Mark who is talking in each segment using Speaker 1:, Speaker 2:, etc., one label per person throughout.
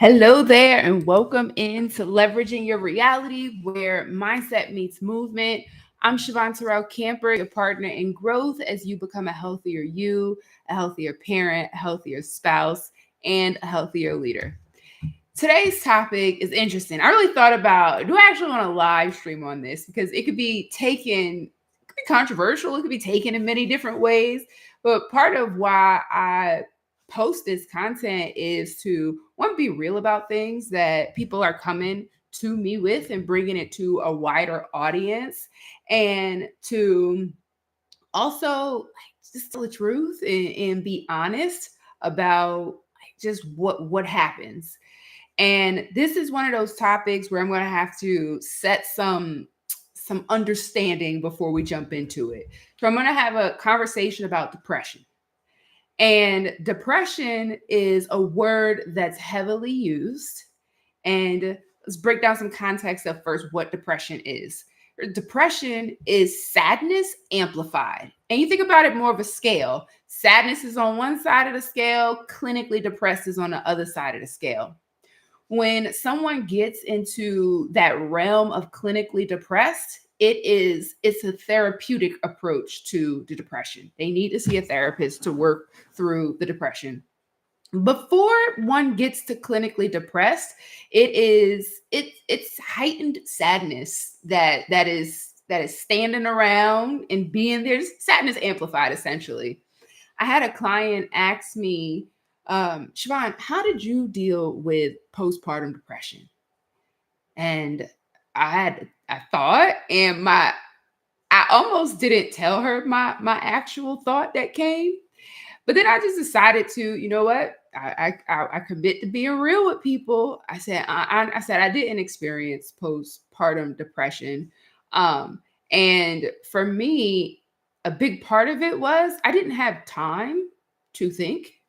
Speaker 1: Hello there, and welcome into Leveraging Your Reality, where mindset meets movement. I'm Shavon Camper, your partner in growth as you become a healthier you, a healthier parent, a healthier spouse, and a healthier leader. Today's topic is interesting. I really thought about, do I actually want to live stream on this? Because it could be taken, it could be controversial, it could be taken in many different ways. But part of why I post this content is to, one, be real about things that people are coming to me with and bringing it to a wider audience, and to also just tell the truth and be honest about just what happens. And this is one of those topics where I'm going to have to set some understanding before we jump into it. So I'm going to have a conversation about depression. And depression is a word that's heavily used. And let's break down some context of first what depression is. Depression is sadness amplified. And you think about it more of a scale. Sadness is on one side of the scale, clinically depressed is on the other side of the scale. When someone gets into that realm of clinically depressed, it's a therapeutic approach to the depression. They need to see a therapist to work through the depression. Before one gets to clinically depressed, it's heightened sadness that is standing around and being there. Sadness amplified, essentially. I had a client ask me, Shavon, how did you deal with postpartum depression? And I thought, and I almost didn't tell her my actual thought that came, but then I just decided to, you know what? I commit to being real with people. I said I didn't experience postpartum depression, and for me, a big part of it was I didn't have time to think.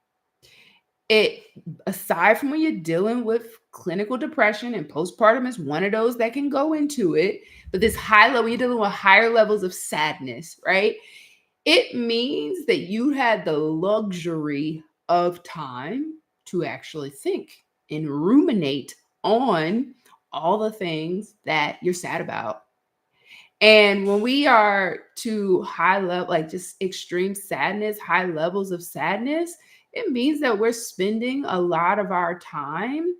Speaker 1: It Aside from when you're dealing with clinical depression, and postpartum is one of those that can go into it, but this high level, you're dealing with higher levels of sadness, right? It means that you had the luxury of time to actually think and ruminate on all the things that you're sad about. And when we are to high level, like just extreme sadness, high levels of sadness, it means that we're spending a lot of our time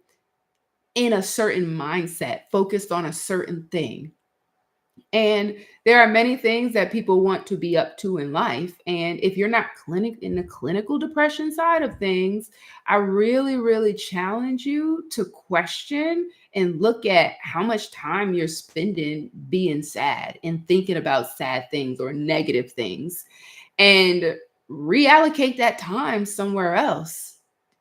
Speaker 1: in a certain mindset, focused on a certain thing. And there are many things that people want to be up to in life. And if you're not in the clinical depression side of things, I really, really challenge you to question and look at how much time you're spending being sad and thinking about sad things or negative things, and reallocate that time somewhere else.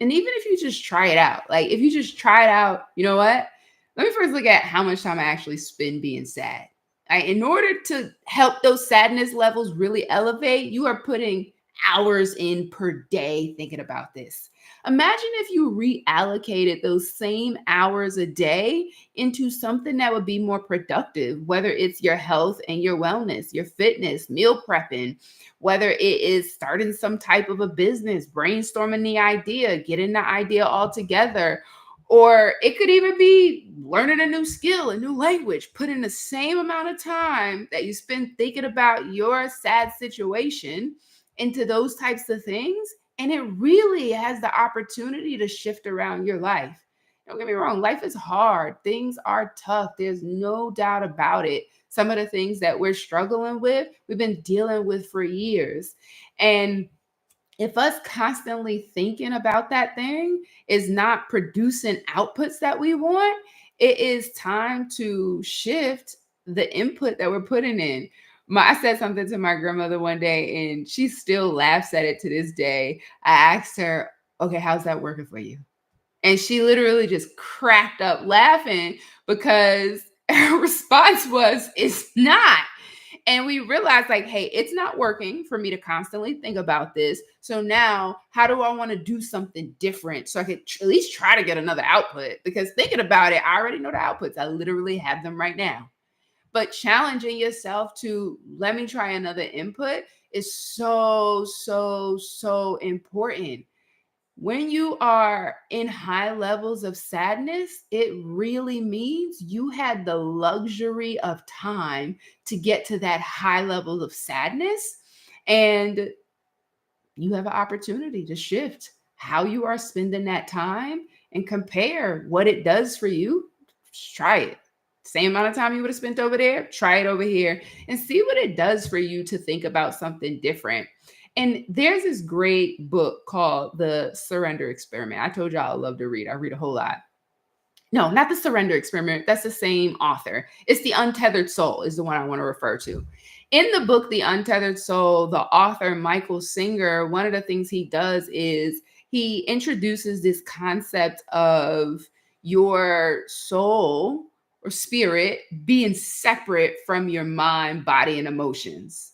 Speaker 1: And even if you just try it out, like if you just try it out, you know what? Let me first look at how much time I actually spend being sad. In order to help those sadness levels really elevate, you are putting hours in per day thinking about this. Imagine if you reallocated those same hours a day into something that would be more productive, whether it's your health and your wellness, your fitness, meal prepping, whether it is starting some type of a business, brainstorming the idea, getting the idea all together, or it could even be learning a new skill, a new language. Put in the same amount of time that you spend thinking about your sad situation into those types of things. And it really has the opportunity to shift around your life. Don't get me wrong, life is hard. Things are tough. There's no doubt about it. Some of the things that we're struggling with, we've been dealing with for years. And if us constantly thinking about that thing is not producing outputs that we want, it is time to shift the input that we're putting in. I said something to my grandmother one day, and she still laughs at it to this day. I asked her, okay, how's that working for you? And she literally just cracked up laughing because her response was, it's not. And we realized, like, hey, it's not working for me to constantly think about this. So now, how do I want to do something different so I could at least try to get another output? Because thinking about it, I already know the outputs. I literally have them right now. But challenging yourself to let me try another input is so, so, so important. When you are in high levels of sadness, it really means you had the luxury of time to get to that high level of sadness. And you have an opportunity to shift how you are spending that time and compare what it does for you. Just try it. Same amount of time you would have spent over there, try it over here and see what it does for you to think about something different. And there's this great book called The Surrender Experiment. I told y'all I love to read. I read a whole lot. No, not The Surrender Experiment. That's the same author. It's The Untethered Soul is the one I want to refer to. In the book, The Untethered Soul, the author, Michael Singer, one of the things he does is he introduces this concept of your soul or spirit being separate from your mind, body, and emotions,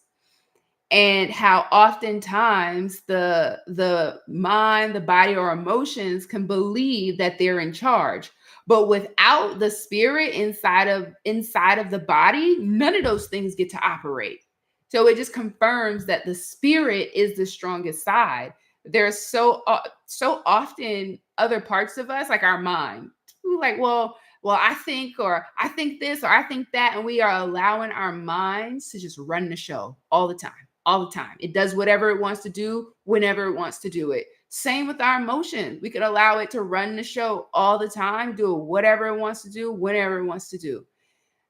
Speaker 1: and how oftentimes the mind, the body, or emotions can believe that they're in charge, but without the spirit inside of the body, none of those things get to operate. So it just confirms that the spirit is the strongest side. There's so often other parts of us, like our mind, we're like, well, I think this, or I think that, and we are allowing our minds to just run the show all the time. All the time. It does whatever it wants to do, whenever it wants to do it. Same with our emotions. We could allow it to run the show all the time, do whatever it wants to do, whenever it wants to do.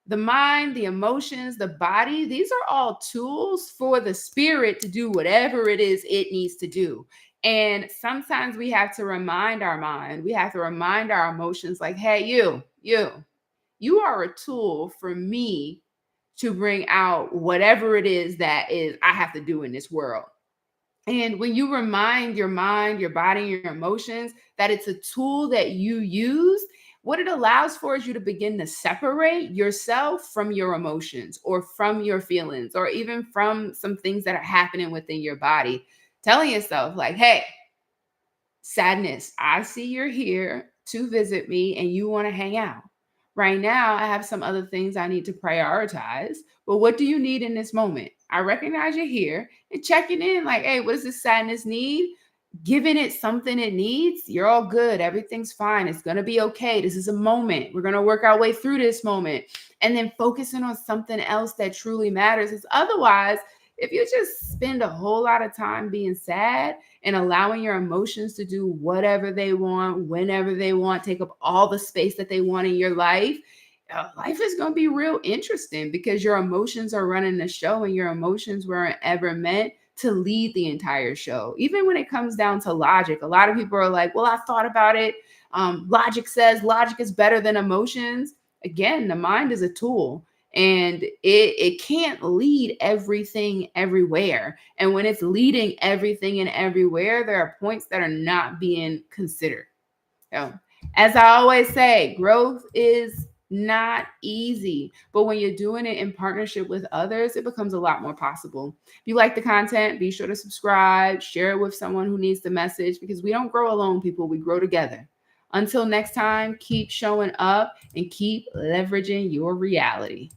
Speaker 1: The mind, the emotions, the body, these are all tools for the spirit to do whatever it is it needs to do. And sometimes we have to remind our mind, we have to remind our emotions, like, hey, you are a tool for me to bring out whatever it is that is I have to do in this world. And when you remind your mind, your body, your emotions that it's a tool that you use, what it allows for is you to begin to separate yourself from your emotions or from your feelings or even from some things that are happening within your body. Telling yourself, like, hey, sadness, I see you're here to visit me and you want to hang out. Right now, I have some other things I need to prioritize. But what do you need in this moment? I recognize you're here and checking in, like, hey, what does this sadness need? Giving it something it needs. You're all good. Everything's fine. It's going to be okay. This is a moment. We're going to work our way through this moment. And then focusing on something else that truly matters. Is otherwise, if you just spend a whole lot of time being sad and allowing your emotions to do whatever they want, whenever they want, take up all the space that they want in your life, life is going to be real interesting because your emotions are running the show and your emotions weren't ever meant to lead the entire show. Even when it comes down to logic, a lot of people are like, well, I thought about it. Logic says logic is better than emotions. Again, the mind is a tool and it can't lead everything everywhere. And when it's leading everything and everywhere, there are points that are not being considered. So, as I always say, growth is not easy, but when you're doing it in partnership with others, it becomes a lot more possible. If you like the content, be sure to subscribe, share it with someone who needs the message, because we don't grow alone, people, we grow together. Until next time, keep showing up and keep leveraging your reality.